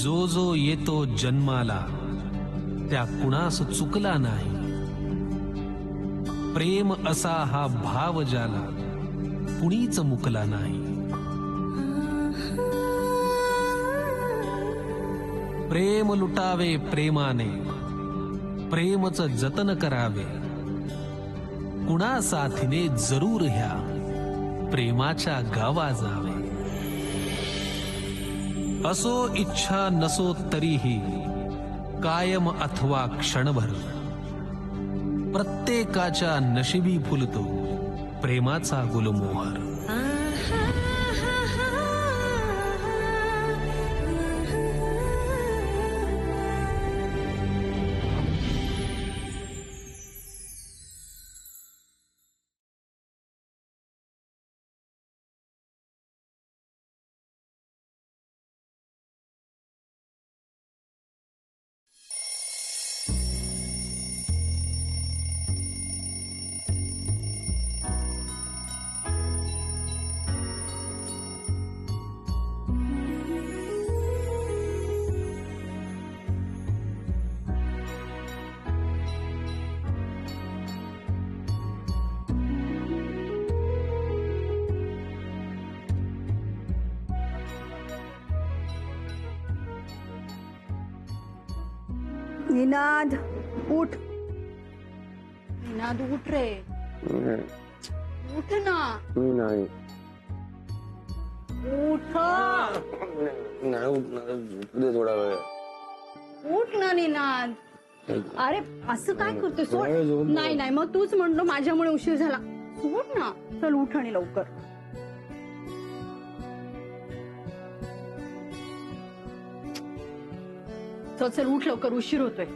जो जो येतो जन्माला त्या कुणास चुकला नाही. प्रेम असा हा भाव ज्याला कुणीच मुकला नाही. प्रेम लुटावे प्रेमाने, प्रेमच जतन करावे. कुणा साथीने जरूर ह्या प्रेमाच्या गावा जावे. असो इच्छा नसो तरीही कायम अथवा क्षणभर प्रत्येकाच्या नशिबी फुलतो प्रेमाचा गुलमोहर. निनाद उठ. निनाद उठ रे. उठ ना. नाही उठ. नाही उठणार, झोपू दे थोडा वेळ. उठ ना निनाद. अरे असं काय करतोय? सोड. नाही, झोप नाही. नाही नाही मग तूच म्हणलो माझ्यामुळे उशीर झाला. सोड ना. चल उठ आणि लवकर. चल उठ लवकर, उशीर होतोय.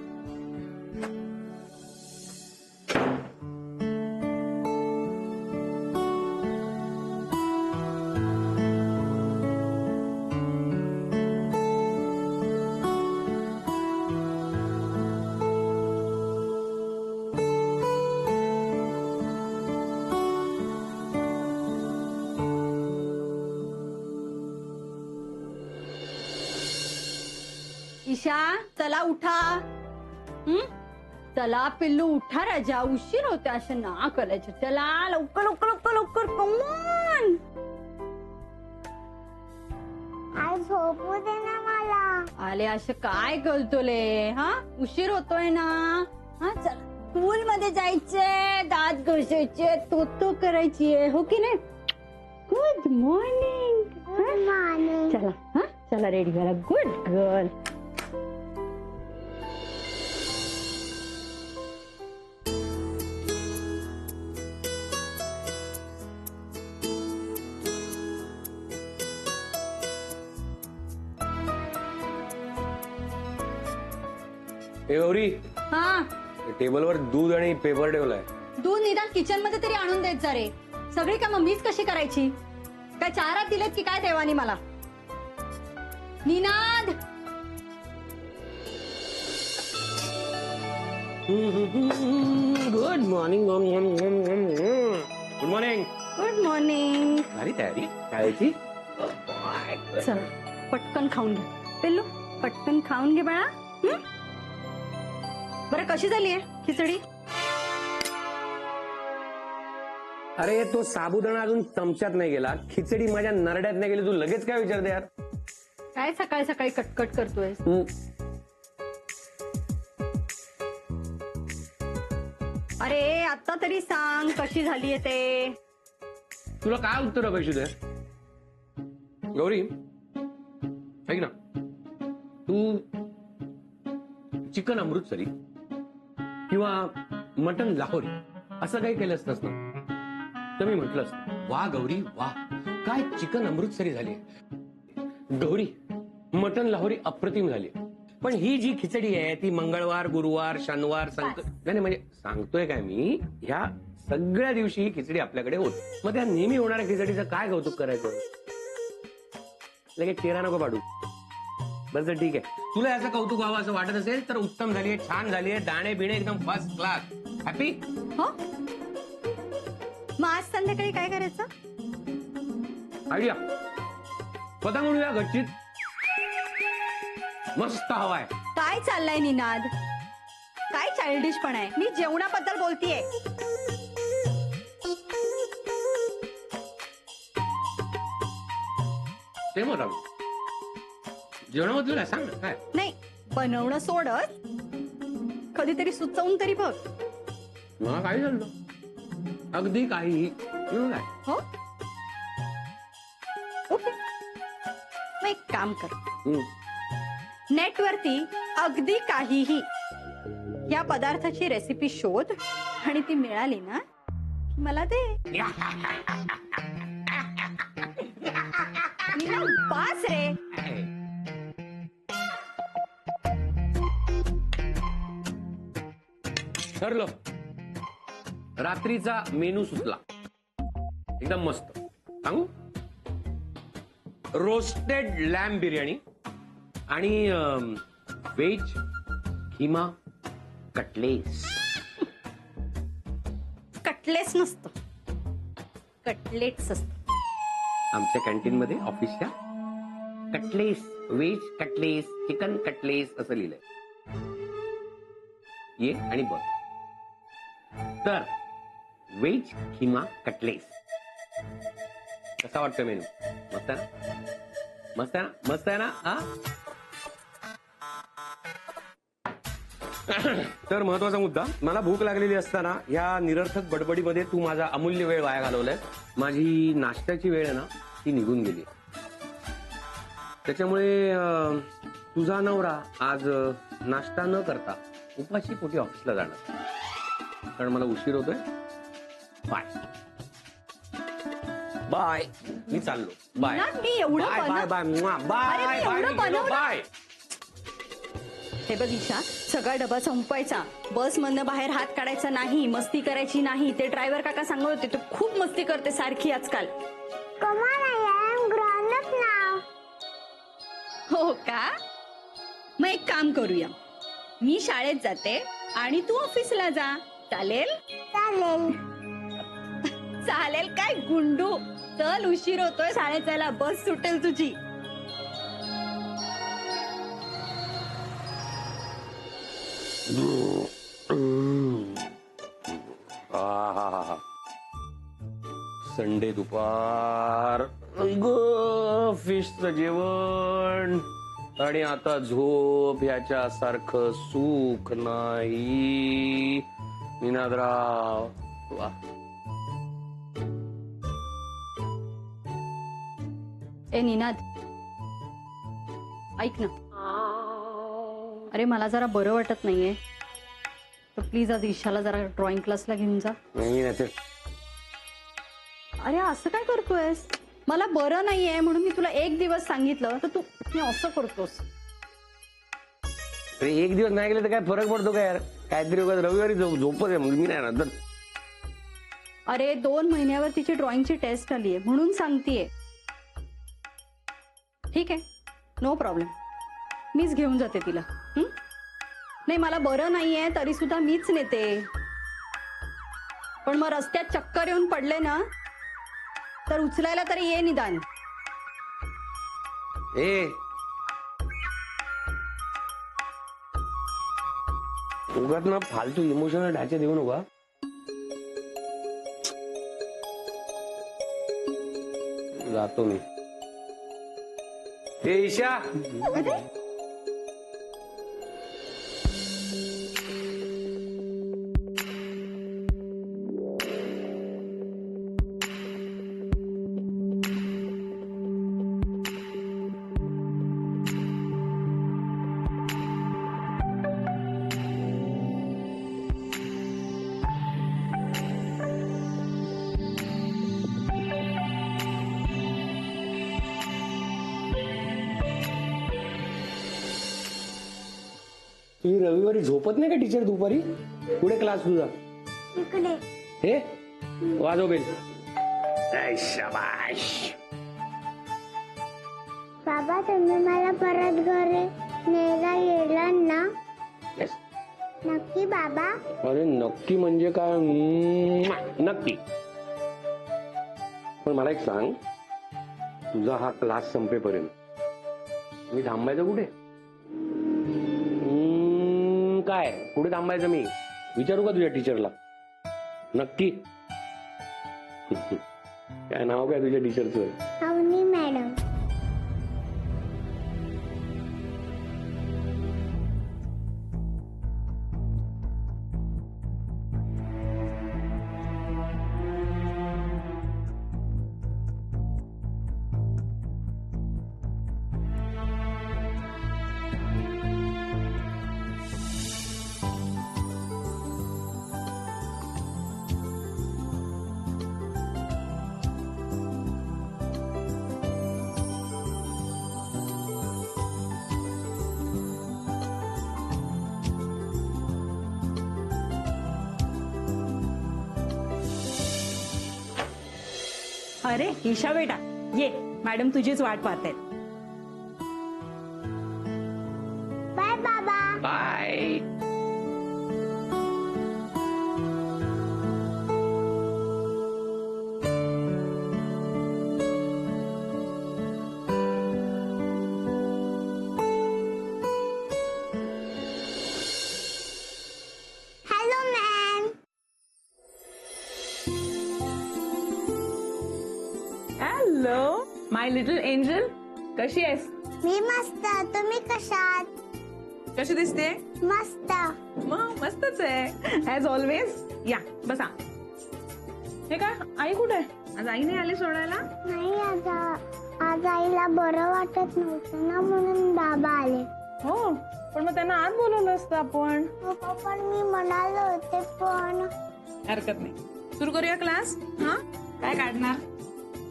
ईशा चला उठा. चला पिल्लू उठा राजा, उशीर होते. असे ना करायचे. चला लवकर लवकर लवकर लवकर. कमॉन. आज झोपू दे ना मला. आले असं काय करतोले? हा उशीर होतोय ना. हा चला स्कूल मध्ये जायचंय, दात घासायचे, तो करायची आहे, हो की नाही? Good morning. Good morning. चला हा चला रेडी झाला. Good girl. ए गौरी, हा टेबलवर दूध आणि पेपर ठेवलाय. दूध निदान किचन मध्ये तरी आणून देत जा रे. सगळी कामं मीच कशी करायची? काय चारात दिलेत की काय देवानी मला? Ninad. Good morning. Good morning. Good morning. झाली तयारी शाळेची? चल पटकन खाऊन घे पिल्लू. पटकन खाऊन घे बाळा. बरं कशी झालीये खिचडी? अरे तो साबुदाणा अजून चमच्यात नाही गेला, खिचडी माझ्या नरड्यात नाही गेली. तू लगेच काय विचारते यार? काय सकाळी सकाळी कटकट करतोय? अरे आता तरी सांग कशी झालीये ते. तुला काय उत्तर पाहिजे दे गौरी? ऐक ना, तू चिकन अमृतसरी किंवा मटन लाहोरी असं काही केलं असतंस ना, तर मी म्हटलं असतं वा गौरी वा, काय चिकन अमृतसरी झाली. गौरी मटन लाहोरी अप्रतिम झाली. पण ही जी खिचडी आहे ती मंगळवार, गुरुवार, शनिवार, नाही म्हणजे सांगतोय काय मी, ह्या सगळ्या दिवशी ही खिचडी आपल्याकडे होत. मग त्या नेहमी होणाऱ्या खिचडीचं काय कौतुक करायचं? लगेच चेहरा नको पाडू. बरं ठीक आहे, तुला याचं कौतुक व्हावं असं वाटत असेल तर उत्तम झालीये, छान झालीये, दाणे बिणे एकदम फर्स्ट क्लास. हॅपी? हो. मग आज संध्याकाळी काय करायचं? आयडिया. पतंग उडूया गच्चीत. मस्त हवाय. काय चाललंय निनाद? काय चाइल्डिश पण आहे? मी जेवणाबद्दल बोलतीये. ते मग राहू. जेवणाबद्दल काय सांग ना काय. नाही, बनवणं सोडत कधीतरी सुचवून तरी बघ. मला काही झालं अगदी काही काय. हो, ओके. मग एक काम कर, नेटवरती अगदी काहीही या पदार्थाची रेसिपी शोध आणि ती मिळाली ना की मला दे. निनाद, बास रे. ठरलं. रात्रीचा मेनू सुचला एकदम मस्त. सांगू? रोस्टेड लॅम्ब बिर्याणी आणि व्हेज किमा कटलेस. कटलेस नसतं, कटलेट्स असतं. आमच्या कॅन्टीन मध्ये ऑफिसच्या Cutlass, veg Cutlass, chicken Cutlass असं लिहिलंय. ये आणि बघ. तर व्हेज किमा कटलेस कसा वाटतं मेनू? मस्त आहे ना? मस्त आहे ना? मस्त आहे ना? हा. तर महत्वाचा मुद्दा, मला भूक लागलेली असताना या निरर्थक बडबडीमध्ये तू माझा अमूल्य वेळ वाया घालवलाय. माझी नाश्त्याची वेळ आहे ना ती निघून गेली. त्याच्यामुळे तुझा नवरा आज नाश्ता न करता उपाशी पोटी ऑफिसला जाणार, कारण मला उशीर होतोय. बाय बाय, मी चाललो. बाय ना, मी एवढं बाय बाय बाय अरे, बाय मी बाय एवढं मी गेलो. बनवलं. बाय. हे बघ ईशा, सगळा डबा संपवायचा, बस मधनं बाहेर हात काढायचा नाही, मस्ती करायची नाही. ते ड्रायव्हर काका सांगत होते, तू खूप मस्ती करते सारखी आजकाल. कमान आय एम ग्रोन अप नाव. हो का? मग एक काम करूया, मी शाळेत जाते आणि तू ऑफिसला जा. चालेल? चालेल. चालेल काय गुंडू? चल, उशीर होतोय शाळेत जायला, बस सुटेल तुझी. संडे दुपार, फिशचं जेवण आणि आता झोप ह्याच्या सारखं सुख नाही. निनादराव, वा. ए निनाद, ऐक ना. अरे, मला जरा बरं वाटत नाहीये, तर प्लीज आज ईशाला जरा ड्रॉइंग क्लासला घेऊन जा. अरे, असं काय करतोयस? मला बरं नाहीये म्हणून मी तुला एक दिवस सांगितलं, तर तू असं करतोस. अरे, एक दिवस नाही गेले तर काय फरक पडतो का यार? काहीतरी रविवारी झोपत आहे, मग मी नाही राहत. अरे, 2 महिन्यावर तिची ड्रॉइंगची टेस्ट आलीये म्हणून सांगतेय. ठीक आहे, नो प्रॉब्लेम, मीच घेऊन जाते तिला. नाही, मला बरं नाहीये तरी सुद्धा मीच नेते. पण मग रस्त्यात चक्कर येऊन पडले ना तर उचलायला तरी ये निदान. ए, उगाच ना फालतू इमोशनल ढाचे देऊ नका. जातो मी. ए ईशा, तुम्ही रविवारी झोपत नाही का टीचर दुपारी? पुढे क्लास तुझा इकडे. हे वाजव बेल. शाबाश. बाबा, तुम्ही मला परत घरी न्यायला येणार ना? Yes. नक्की बाबा? अरे नक्की म्हणजे काय? नक्की. पण मला एक सांग, तुझा हा क्लास संपेपर्यंत मी थांबायचं कुठे? काय पुढे थांबायचं मी विचारू का तुझ्या टीचरला? नक्की? काय नाव काय तुझ्या टीचरचं? अवनी मॅडम. अरे ईशा बेटा ये, मॅडम तुझीच वाट पाहतायत. बाय बाबा. बाय. Hello ma'am. हॅलो माय लिटल एंजल, कशी आहेस? मी मस्त. तुम्ही कशात? कशी दिसते? मस्त. मग मस्तच आहे ऍज ऑलवेज. या बसा. हे काय आई कुठे आहे? आज आई नाही आली सोडायला? नाही, आज आईला बरं वाटत नव्हतं ना, म्हणून बाबा आले. हो, पण मग त्यांना आज बोलवलं असतं आपण. हो, पण मी म्हणाले होते, पण हरकत नाही. सुरू करूया क्लास. हा, काय काढणार?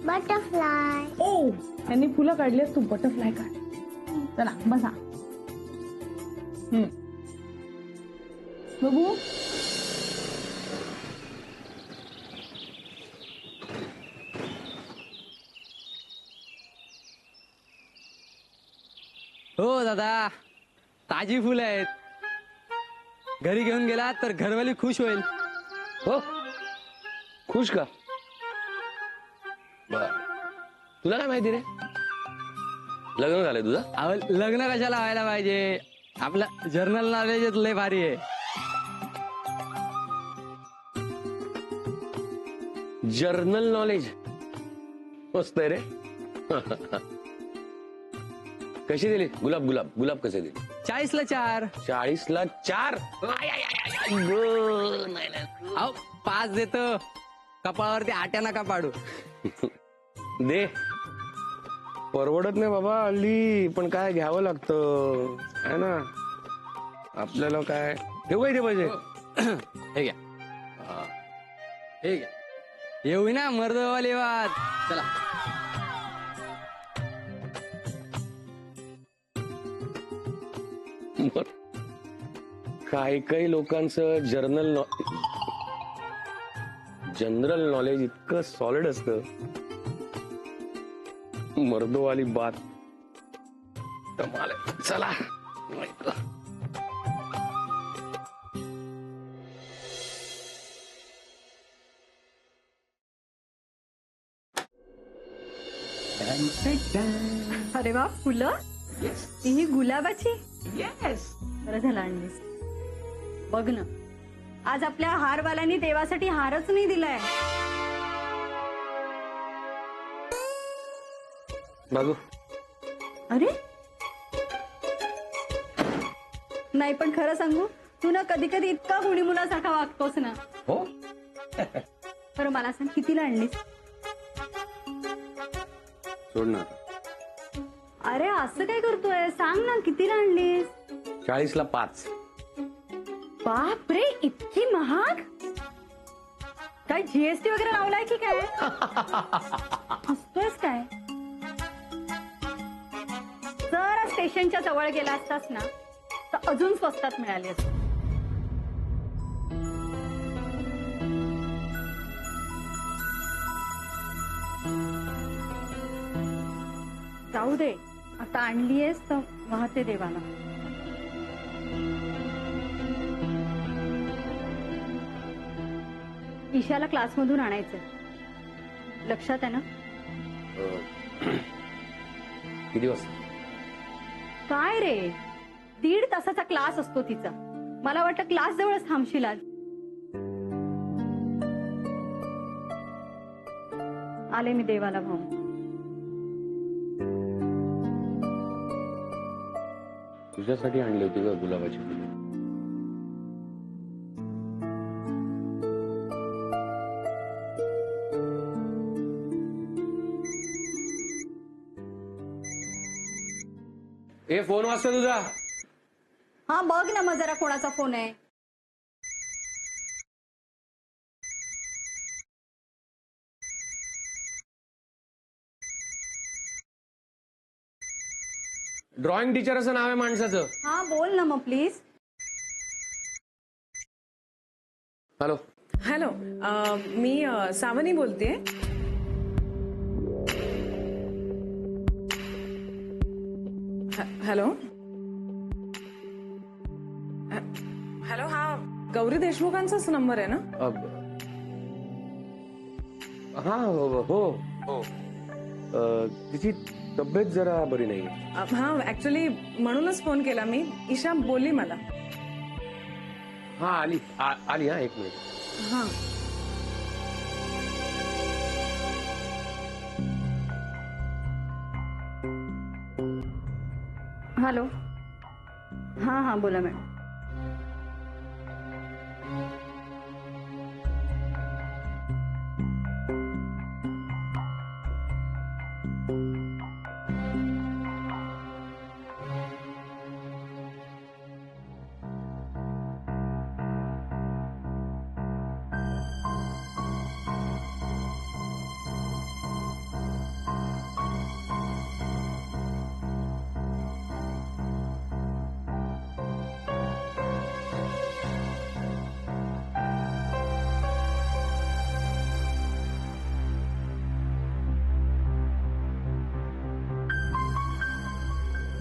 बटरफ्लाय. ओ, त्यांनी फुलं काढली, तू बटरफ्लाय काढ. चला बसा. बघू. हो दादा, ताजी फुलं आहेत. घरी घेऊन गेला तर घरवाली खुश होईल. हो खुश का? बर, तुला काय माहिती रे? लग्न झालंय तुझं? अहो, लग्न कशाला व्हायला पाहिजे? आपलं जर्नल नॉलेज लय भारी आहे. जर्नल नॉलेज मस्त आहे रे. कशी दिली? गुलाब कसे दिले? 40 ला 4. 40 ला 4. अहो 5 देतो. कपाळावरती आट्या नका पाडू. दे, परवडत नाही बाबा हल्ली, पण काय घ्यावं लागतं है ना. आपल्याला काय ठेवू काय ते पाहिजे? हे घ्या, हे घ्या. येऊ ना मर्दवाली बात. चला. काही लोकांचं जनरल नॉलेज इतकं सॉलिड असतं. मर्दवाली बात कमाल आहे. चला. अरे वा, फुलं ही गुलाबाची. येस. बरं झालं आणलीस. बघ ना, आज आपल्या हारवाल्यांनी देवासाठी हारच नाही दिलाय. बघू. अरे नाही, पण खरं सांगू, तू ना कधी कधी इतका हुणी मुलासारखा वागतोस ना. हो. बरं मला सांग, कितीला आणलीस? सोड ना. अरे असं काय करतोय, सांग ना कितीला आणलीस? 40 ला 5. बाप रे, इतकी महाग? काय जीएसटी वगैरे लावलाय की काय? हसतोयस काय? जर स्टेशनच्या जवळ गेला असतास ना तर अजून स्वस्तात मिळाली असती. जाऊ दे, आता आणलीयस तर वाहते देवाला. ईशाला क्लासमधून आणायचंय, लक्षात आहे ना? किती वाजता? काय रे, 1.5 तासाचा क्लास असतो तिचा. मला वाटतं क्लास जवळच थांबशील आज. आले मी देवाला भाऊ. तुझ्यासाठी आणली होती ग गुलाबाची फुलं. ए फोन वाजता तुझा. हा बघ ना मग जरा कोणाचा फोन आहे. ड्रॉइंग टीचर असं नाव आहे माणसाचं. हा बोल ना मग प्लीज. हॅलो. हॅलो, मी सावनी बोलते. हॅलो. हॅलो, हा गौरी देशमुखांचाच नंबर आहे ना? हा हो हो. तिची तब्येत जरा बरी नाही. हा ऍक्च्युली म्हणूनच फोन केला मी. ईशा बोलली मला. हा आली आली. हा 1 मिनिट. हा. हॅलो. हा हा बोला मॅडम.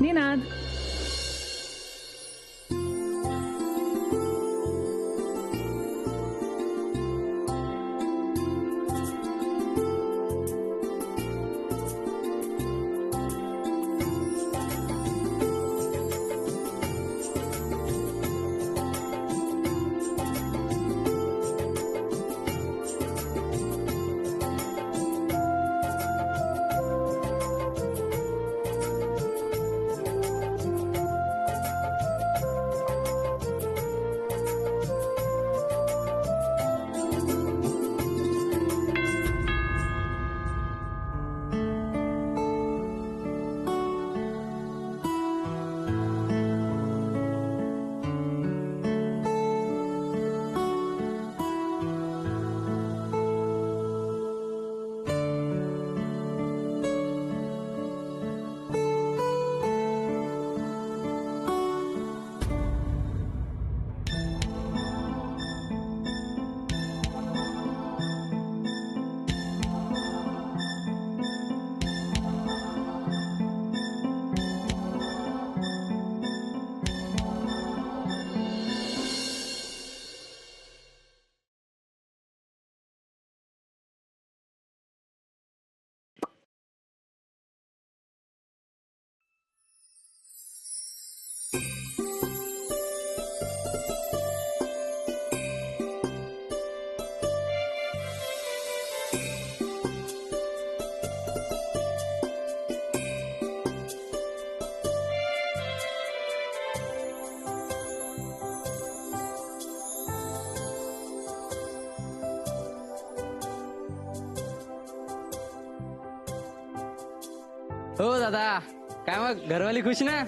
निनाद. हो दादा, काय मग घरवाली खुश ना?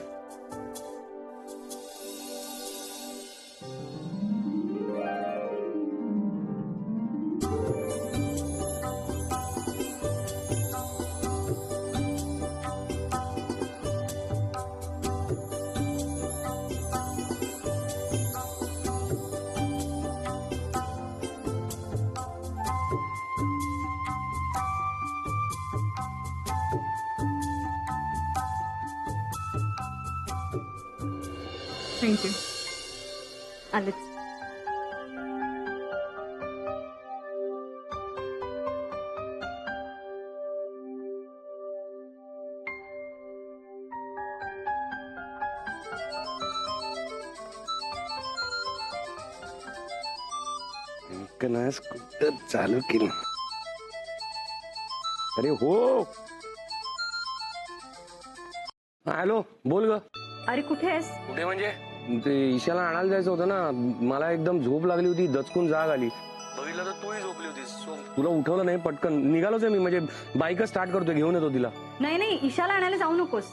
थँक्यू. आलेच. पटकन आज स्कूटर चालू केलं. अरे हो. हॅलो, बोल ग. अरे कुठे आहेस? कुठे म्हणजे ते ईशाला आणायला जायचं होतं ना. मला एकदम झोप लागली होती, दचकून जाग आली. बघितलं तर तूही झोपली होतीस. तुला उठवलं नाही, पटकन निघालोच आहे मी. म्हणजे बाईकच स्टार्ट करतोय, घेऊन येतो तिला. नाही नाही, ईशाला आणायला जाऊ नकोस.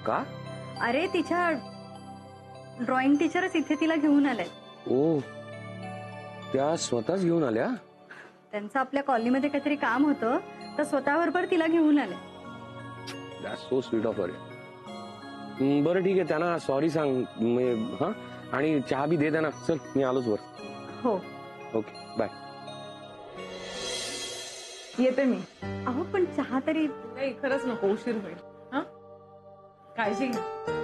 का? अरे तिच्या ड्रॉइंग टीचरच इथे तिला घेऊन आलाय. ओ, त्या स्वतःच घेऊन आल्या? त्यांचं आपल्या कॉलनीमध्ये काहीतरी काम होतं, तर स्वतःबरोबर तिला घेऊन आलाय. That's so sweet of her. बरं ठीक आहे, त्यांना सॉरी सांग. हा, आणि चहा बी दे त्यांना. चल, मी आलोच वर. हो. Okay, bye. येते मी. अहो पण चहा तरी. नाही खरंच नको, उशीर होईल. हा, काळजी घ्या.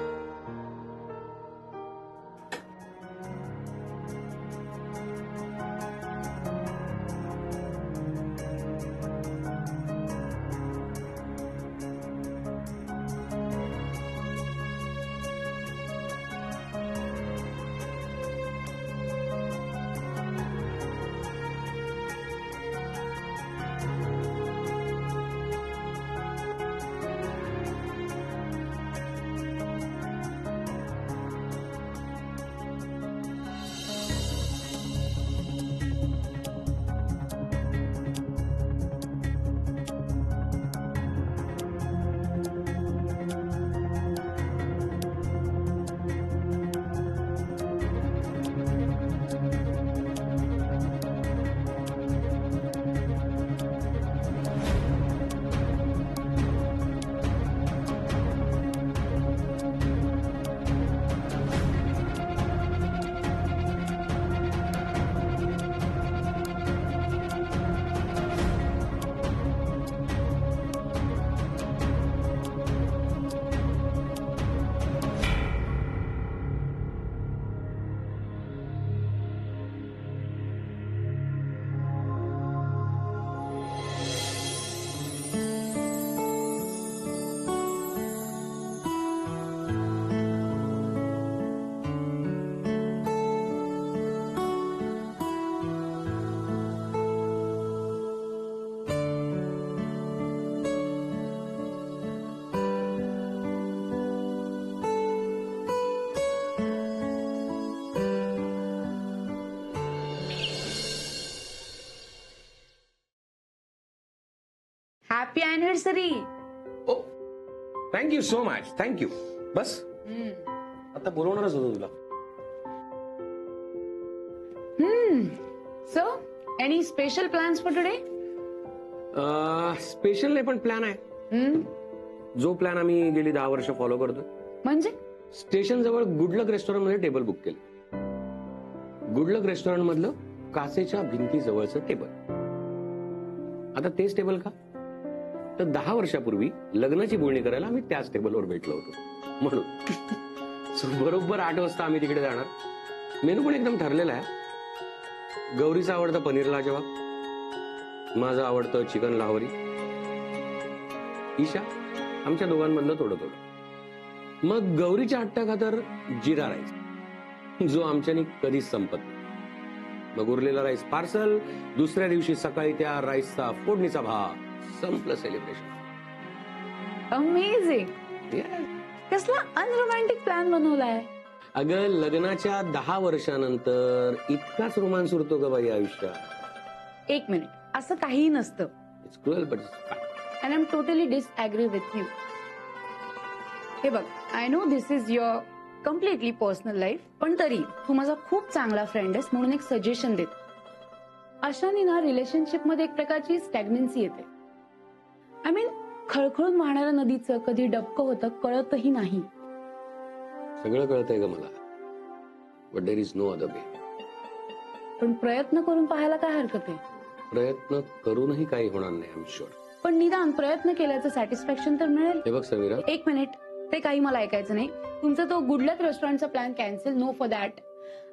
Happy anniversary. Oh, thank you so much. Thank you. बस आता बोलवणारच होतो तुला. So any special plans for today? Special नाही, पण प्लॅन आहे. जो प्लॅन आम्ही गेली 10 वर्ष फॉलो करतो. म्हणजे स्टेशन जवळ गुडलक रेस्टॉरंट मध्ये टेबल बुक केलं. गुडलक रेस्टॉरंट मधलं काचेच्या भिंती जवळचं टेबल. आता तेच टेबल का? तर 10 वर्षापूर्वी लग्नाची बोलणी करायला आम्ही त्याच टेबलवर भेटलो होतो म्हणून. So, बरोबर 8 वाजता आम्ही तिकडे जाणार. मेनू पण एकदम ठरलेला आहे. गौरीचा आवडता पनीर लाजवाब, माझं आवडतं चिकन लाहोरी, ईशा आमच्या दोघांमधलं थोडं थोडं. मग गौरीच्या हट्टाखातर जिरा राईस, जो आमच्यानी कधीच संपत नाही. मग उरलेला राईस पार्सल. दुसऱ्या दिवशी सकाळी त्या राईसचा फोडणीचा भात. संपलं सेलिब्रेशन. अमेझिंग. कसला अनरोमॅन्टिक प्लॅन बनवलाय. अगं, लग्नाच्या 10 वर्षानंतर इतकाच रोमांस उरतो का बाई आयुष्यात? एक मिनिट, असं काहीही नसतं. It's cruel but it's fact. And I am totally disagree with you. हे बघ, I know this is your completely personal life, पण तरी तू माझा खूप चांगला फ्रेंड आहेस म्हणून एक सजेशन देते. अशाने ना रिलेशनशिप मध्ये एक प्रकारची स्टॅग्नन्सी येते. आय मीन, खळखळून वाहणाऱ्या नदीचं कधी डबकं होतं कळतही नाही. सगळं कळतंय का मला, but there is no other way. पण प्रयत्न करून पाहायला काय हरकत आहे? प्रयत्न करूनही काही होणार नाही, आय एम शुअर. पण निदान प्रयत्न केल्याचं सॅटिस्फॅक्शन तर मिळेल. हे बघ समीरा, एक मिनिट, ते काही मला ऐकायचं नाही. तुमचा तो गुडलक रेस्टॉरंटचा plan cancel. No for that.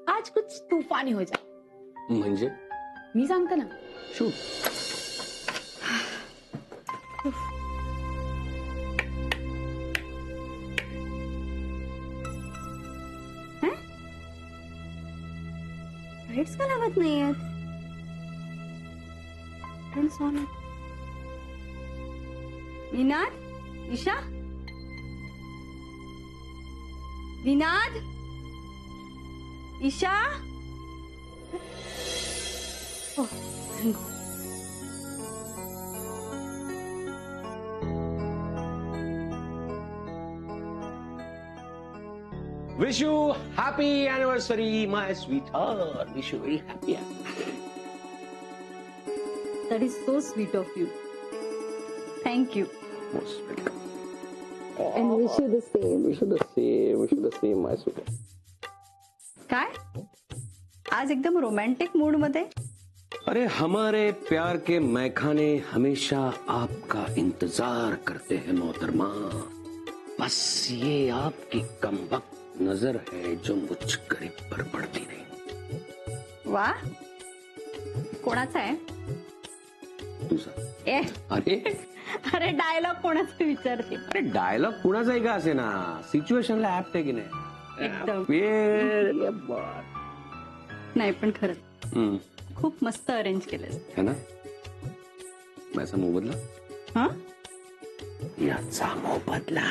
आज कुछ तूफानी हो जाए. म्हणजे मी सांगते ना. शूट. लाईट्स का लागत नाहीयेत? पण सोना विनाद, Isha, विनाद, Isha. Oh, thank God. Wish you happy anniversary, my sweetheart. Wish you very happy. That is so sweet of you. Thank you. Most welcome. And wish you the same. Wish you the same. Wish you the same, my sweetheart. काय आज एकदम romantic mood मध्ये? अरे हमारे प्यार के मैखाने हमेशा आपका इंतजार करते हैं मोहतरमा. बस ये आपकी कमबख्त नजर है जो मुझ गरीब पर पड़ती नहीं. वा, कोणाचा आहे? तुझा. ए, अरे अरे डायलॉग कोणाचा विचारते? अरे डायलॉग कुणाचाही का असे ना, सिच्युएशनला ऍप्ट आहे की नाही. एकदम. ये बात. नाही पण खरंच खूप मस्त अरेंज केलं है ना. माझा मोबदला. हा. याचा मोबदला.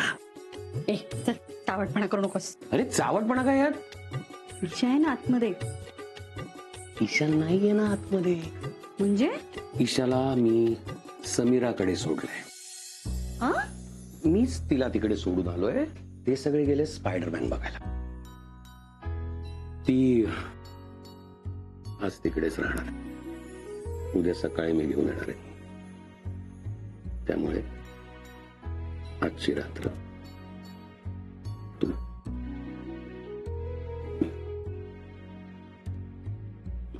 ए चल, चावटपणा करू नकोस. अरे चावटपणा काय यार. ईशा आहे ना आतमध्ये. ईशा नाहीये ना आतमध्ये. म्हणजे ईशाला मी समीराकडे सोडलंय. हा? मीच तिला तिकडे सोडून आलोय. ते सगळे गेले स्पायडरमॅन बघायला. ती आज तिकडेच राहणार. उद्या सकाळी मी घेऊन येणार आहे. त्यामुळे आजची रात्र तू.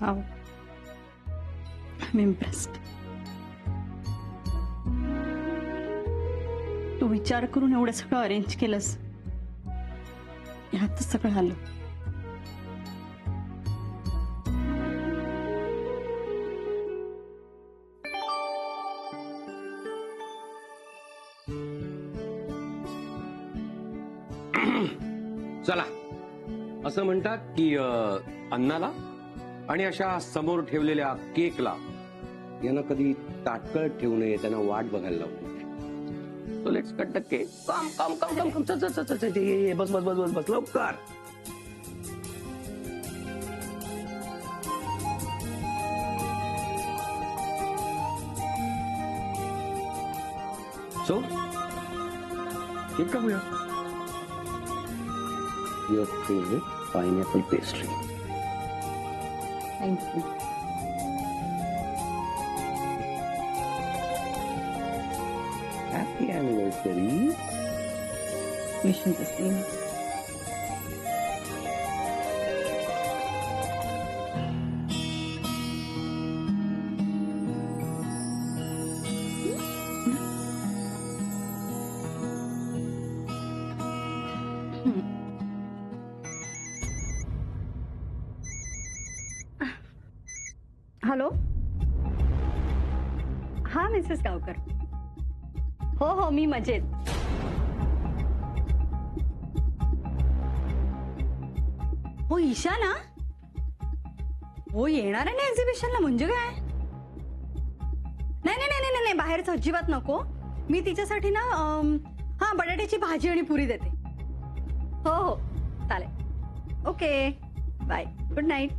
Wow, I am impressed. तू विचार करून एवढं सगळं अरेंज केलंस. ह्यातच सगळं आलं. चला, असं म्हणतात की अन्नाला आणि अशा समोर ठेवलेल्या केकला यांना कधी ताटकळत ठेवू नये, त्यांना वाट बघायला लावू. So let's cut the cake. Come. चल. बस लवकर. So, केक कापूया. Your favorite pineapple pastry. Thank you. Happy anniversary. Wish you the same. Hello. हा मिसेस गावकर. हो मी मजेत. हो ईशा ना. हो येणार आहे ना एक्झिबिशनला. म्हणजे काय? नाही बाहेरचं अजिबात नको. मी तिच्यासाठी ना हा बटाट्याची भाजी आणि पुरी देते. हो चालेल. Okay bye. Good night.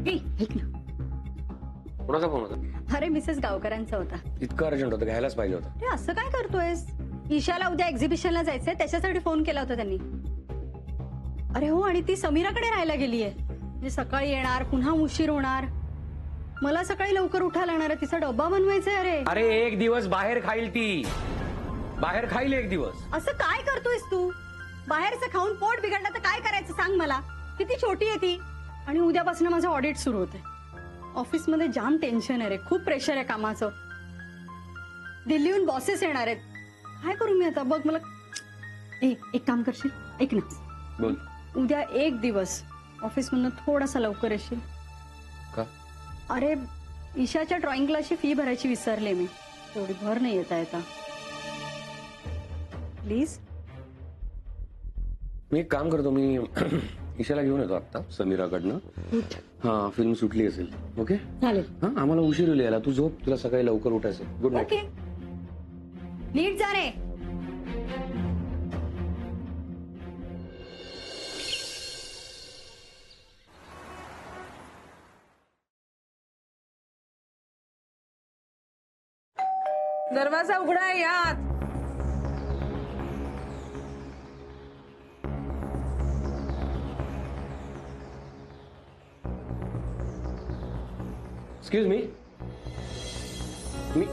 ऐक ना. कोणाचा फोन होता? अरे मिसेस गावकरांचा होता. इतकं अर्जंट होतं, घ्यायलाच पाहिजे होतं. ते असं काय करतोयस? ईशाला उद्या एक्झिबिशनला जायचंय, त्याच्यासाठी फोन केला होता त्यांनी. अरे हो, आणि ती समीराकडे राहायला गेलीये. म्हणजे सकाळी येणार, पुन्हा उशीर होणार. मला सकाळी लवकर उठायला येणार आहे. तिचा डब्बा बनवायचाय. अरे एक दिवस बाहेर खाईल ती. बाहेर खाईल एक दिवस. असं काय करतोयस तू? बाहेरचं खाऊन पोट बिघडलं तर काय करायचं सांग मला. किती छोटी आहे ती. आणि उद्यापासून माझं ऑडिट सुरू होतंय. ऑफिसमध्ये जाम टेन्शन आहे रे. खूप प्रेशर आहे कामाचं. दिल्लीहून बॉसेस येणार आहेत. काय करू मी आता? बघ मला. एक काम करशील? ऐक ना. बोल. उद्या एक दिवस ऑफिसमधनं थोडासा लवकर येशील का? अरे ईशाच्या ड्रॉइंग क्लासची फी भरायची विसरले मी. तेवढी भर नाही येता. प्लीज. मी एक काम करतो. मी ईशाला घेऊन येतो आता समीराकडनं. हा फिल्म सुटली असेल. ओके चालेल. हा आम्हाला उशीर होईल यायला. तू झोप, तुला सकाळी लवकर उठायचं. Good night. ओके नीट जा रे. दरवाजा उघडा, या आत. Excuse me. मी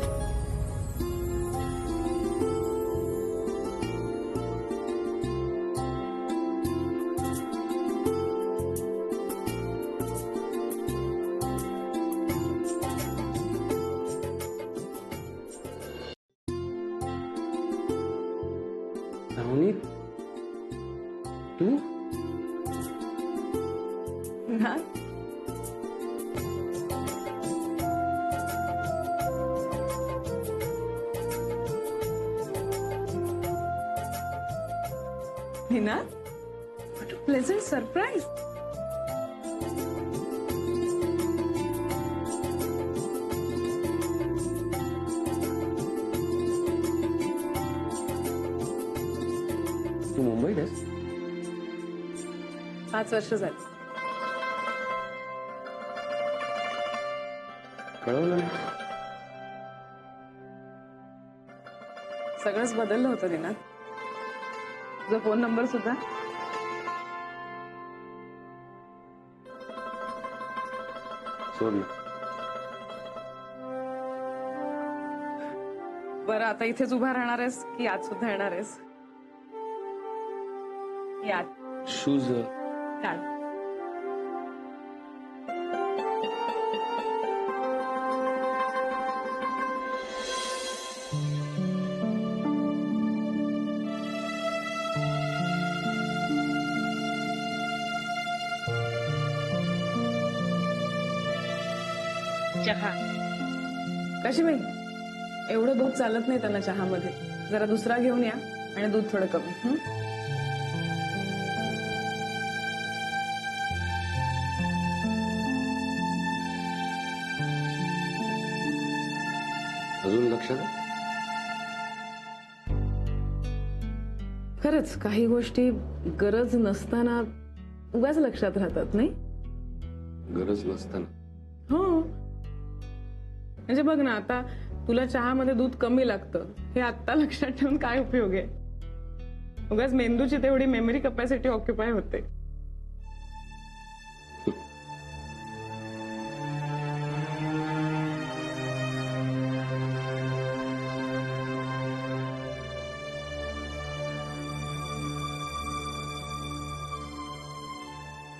नवनीत, तू हा? Hina, pleasant surprise. तू मुंबईत आहेस? 5 वर्ष झाली. कळवलं नाही. सगळंच बदललं होतं दिनात. तुझा फोन नंबर सुद्धा. सॉरी. बरं, आता इथेच उभा राहणार आहेस की आत सुद्धा येणार आहेस? यात शूज काढ. चहा. कशी बाई, एवढं दूध चालत नाही त्यांना चहामध्ये. जरा दुसरा घेऊन या आणि दूध थोडं कमी. अजून लक्षात आहे? खरंच काही गोष्टी गरज नसताना उगाच लक्षात राहतात, नाही? गरज नसताना. हो, म्हणजे बघ ना, आता तुला चहामध्ये दूध कमी लागतं हे आत्ता लक्षात ठेवून काय उपयोग आहे? उगाच मेंदूची तेवढी मेमरी कपॅसिटी ऑक्युपाय होते.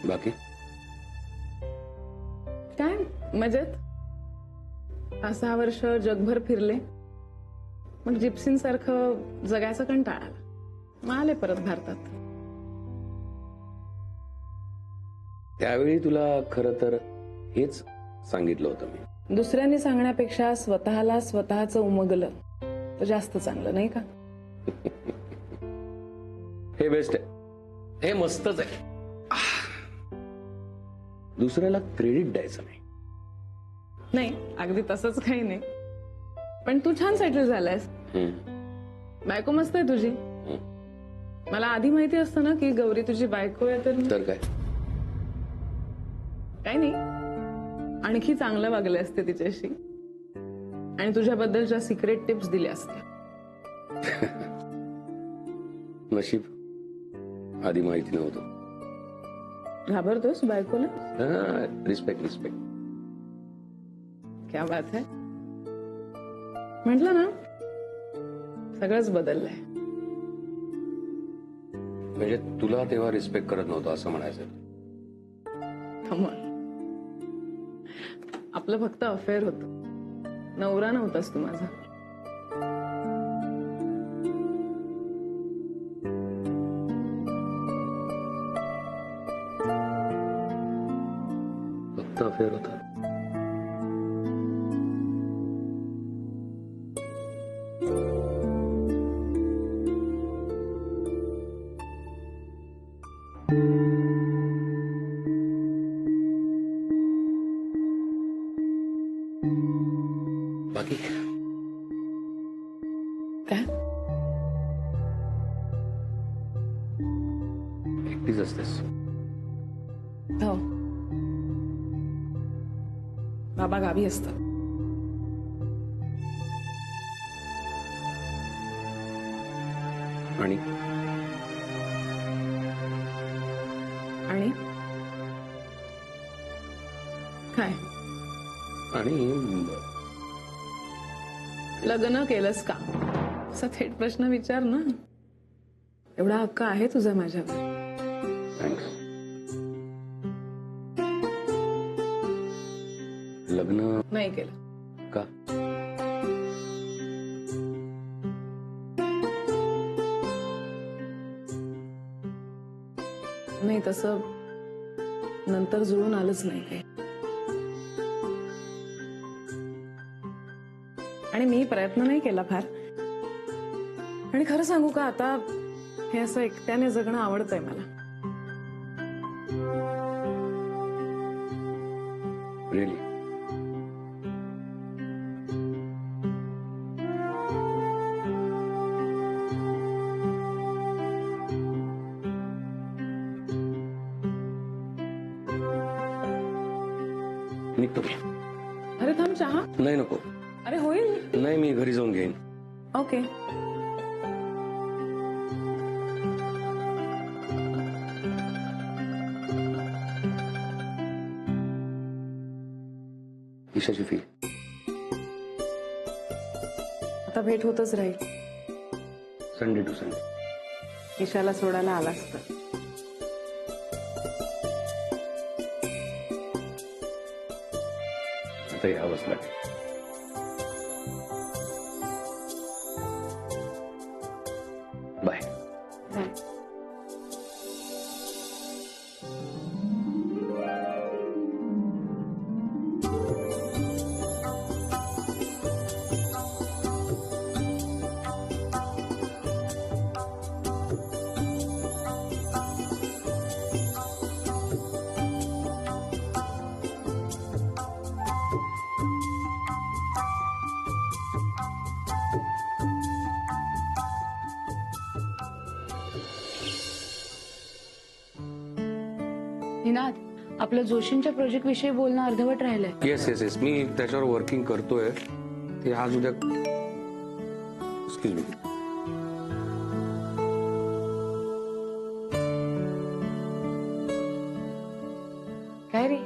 बाकी काय मजेत. 5-6 वर्ष जगभर फिरले, मग जिप्सींसारखं जगायचं कंटाळा आला. मग आले परत भारतात. त्यावेळी तुला खरं तर हेच सांगितलं होतं मी. दुसऱ्यांनी सांगण्यापेक्षा स्वतःला स्वतःचं उमगलं तर जास्त चांगलं, नाही का? हे बेस्ट आहे. हे मस्तच आहे. दुसऱ्याला क्रेडिट द्यायचं नाही. नाही, अगदी तसंच काही नाही. पण तू छान सेटल झालायस. बायको मस्त आहे तुझी. मला आधी माहिती असतं ना की गौरी तुझी बायको आहे तर काय काही नाही, आणखी चांगलं वागले असते तिच्याशी आणि तुझ्याबद्दलच्या सिक्रेट टिप्स दिल्या असत्या. नशीब आधी माहिती नव्हतं. घाबरतोस बायकोला? Respect respect. क्या बात है. म्हटलं ना, सगळंच बदललंय. म्हणजे तुला तेव्हा रिस्पेक्ट करत नव्हतं असं म्हणायचं? कमाल. आपलं फक्त अफेअर होतं, नवरा नव्हतास तू माझा. फक्त अफेअर होता. बाकी काय? एकटीच असतेस? हो, बाबा गावी असतात. आणि आणि काय? आणि लग्न केलंस का असा थेट प्रश्न विचार ना. एवढा हक्क आहे तुझा माझ्यावर. थँक्स. लग्न नाही केलं. का? नाही, तसं नंतर जुळून आलंच नाही काही. आणि मी प्रयत्न नाही केला फार. आणि खरं सांगू का, आता हे असं एकट्याने जगणं आवडतंय मला. रिअली? निघतो. अरे थांब, चहा? नाही नको. अरे होईल. नाही, मी घरी जाऊन घेईन. ओके. ईशाची फी. आता भेट होतच राहील. Sunday to Sunday. ईशाला सोडायला आलास तर. आता यावंच लागेल. बाय. बाय. निनाद, आपलं जोशींच्या प्रोजेक्ट विषयी बोलणं अर्धवट राहिलंय. येस येस येस, मी त्याच्यावर वर्किंग करतोय. ते आज उद्या. Excuse me. काय रे,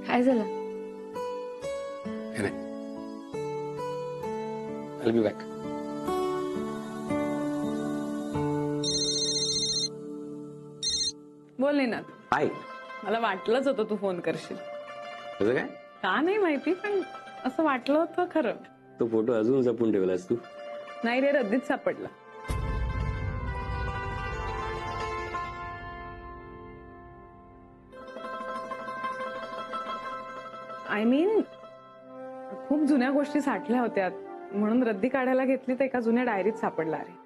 काय झालं? हे नाही. I'll be back. बोल निनाद. हाय. मला वाटलंच होतं तू फोन करशील. कसं काय? का नाही माहिती, पण असं वाटलं होतं खरं. तो फोटो अजून जपून ठेवलास तू? नाही रे, रद्दीत सापडला. आय मीन, खूप जुन्या गोष्टी साठल्या होत्या म्हणून रद्दी काढायला घेतली तर एका जुन्या डायरीत सापडला. रे,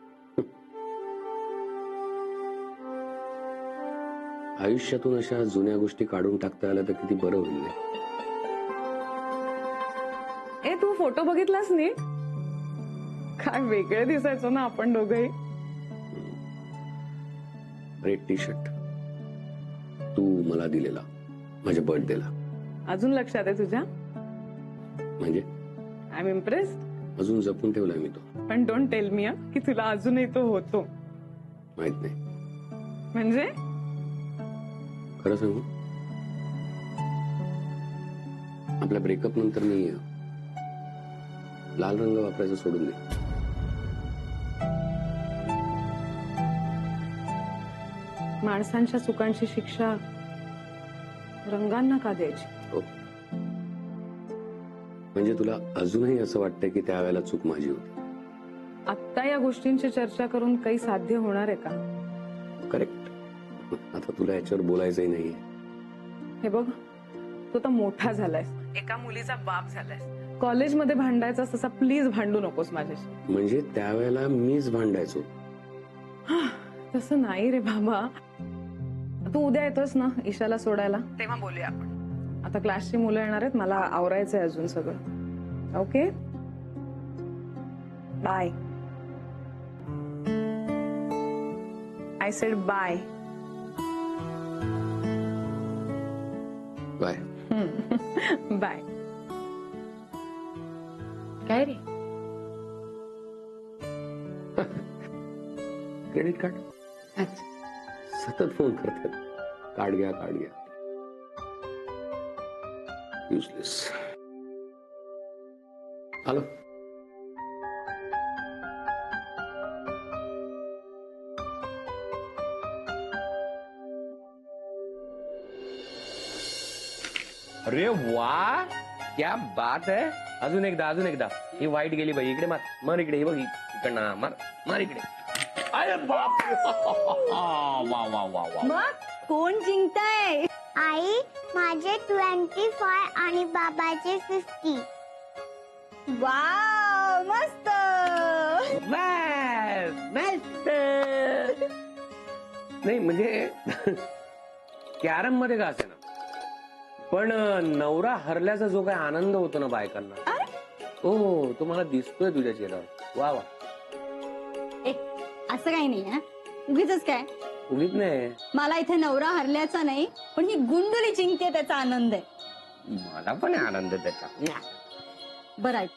आयुष्यातून अशा जुन्या गोष्टी काढून टाकता आल्या तर किती बरं होईल. ए, तू फोटो बघितलास नीट? काय वेगळे दिसायचो ना आपण दोघंही. रेड टी शर्ट तू मला दिलेला माझ्या बर्थडेला. अजून लक्षात आहे तुझ्या? म्हणजे आय एम इम्प्रेस्ड. अजून जपून ठेवलाय मी तो. पण डोंट टेल मी की तुला अजूनही तो होतो. माहित नाही. म्हणजे खरं सांगू, आपल्या ब्रेकअप नंतर मी लाल रंग वापरायचं सोडून दे. माणसांच्या चुकांची शिक्षा रंगांना का द्यायची? हो. म्हणजे तुला अजूनही असं वाटतंय की त्यावेळेला चूक माझी होती? आत्ता या गोष्टींची चर्चा करून काही साध्य होणार आहे का? करेक्ट. आता तुला याच्यावर बोलायचंही नाहीये. हे बघ, तू तर मोठा झालायस, एका मुलीचा बाप झालायस. कॉलेजमध्ये भांडायचा तसा प्लीज भांडू नकोस माझ्याशी. म्हणजे त्यावेळेला मीच भांडायचो? तसं नाही रे बाबा. तू उद्या येतोस ना ईशाला सोडायला? तेव्हा बोलूया आपण. आता क्लासची मुलं येणार आहेत, मला आवरायचंय अजून सगळं. Okay, bye. I said bye. Bye. Bye. काय रे? क्रेडिट कार्ड अच्छा. सतत फोन करतात, कार्ड घ्या कार्ड घ्या. युजलेस. आलो. अरे वा, क्या बात है. अजून एकदा ही वाईट गेली बाई. इकडे मार इकडे. हे बघ इकडनं मार इकडे. अरे बापरे. वा वा वा वा. मग कोण जिंकताय? आई, माझे 25 आणि बाबाचे 50. वाव, मस्त. मस्त. नाही म्हणजे कॅरम मध्ये का असे ना, पण नवरा हरल्याचा जो काय आनंद होतो ना बायकांना, हो तो मला दिसतोय तुझ्या चेहऱ्यावर. वा वा. ए, असं काही नाही हा, उगीच काय. उगीच नाही, मला इथे नवरा हरल्याचा नाही, पण ही गुंडली जिंकते त्याचा आनंद आहे. मला पण आहे आनंद त्याचा. बरं ऐक,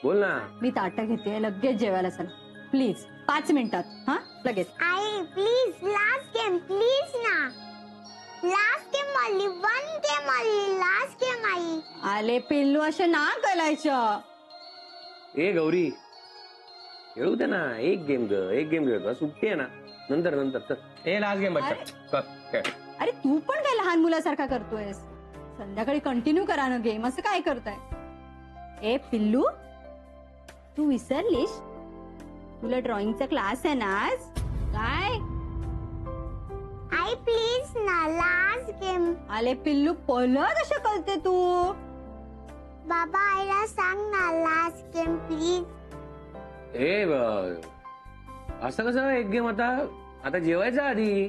बोल ना. मी ताटं घेते, लगेच जेवायला चला प्लीज. 5 मिनिटात. हा, लगेच. आई प्लीज, लास्ट गेम प्लीज ना. लास्ट गेम वाली, 1 गेम वाली, लास्ट गेम आई. आले पिल्लू असे ना करायचं. ए गौरी, खेळू दे ना. एक गेम खेळतो, सुट्टी आहे ना. नंतर चल. ए लास्ट गेम बच्चा. अरे तू पण काय लहान मुलासारखा करतोयस? संध्याकाळी कंटिन्यू करा ना गेम. असं काय करताय? ए पिल्लू, तू विसरलीस तुला ड्रॉइंगचा क्लास आहे ना आज? काय आई प्लीज ना, लास्ट गेम. आले पिल्लू, पळत कशा करते तू? बाबा आईला सांग ना, लास्ट गेम प्लीज. ए असं कसं एक गेम? आता जेवायचं आधी.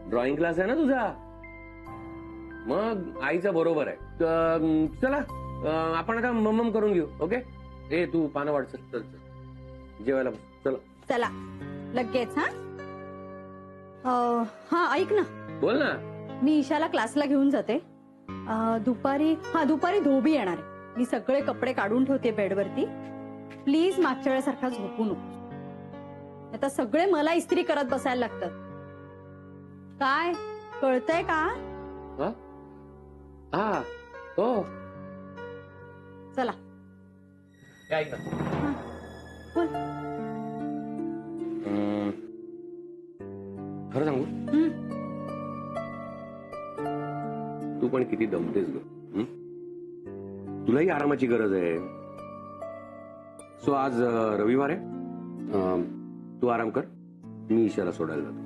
ड्रॉइंग क्लास आहे ना तुझा, मग आईचं बरोबर आहे. चला आपण आता मम्मम करून घेऊ. ओके. ए तू पानं वाढ. चल जेवायला बस. चला चला लगेच. हा ऐक ना, बोल ना. मी ईशाला क्लासला घेऊन जाते. दुपारी धोबी येणार आहे. मी सगळे कपडे काढून ठेवते बेडवरती. प्लीज मागच्या वेळेसारखा झोपू नको. आता सगळे मला इस्त्री करत बसायला लागतात. काय कळतंय का? हा हो. चला. काय का बोल. खरं सांगू, तू पण किती दमतेस ग. तुलाही आरामाची गरज आहे. सो आज रविवार आहे. तू आराम कर, मी ईशाला सोडायला जातो.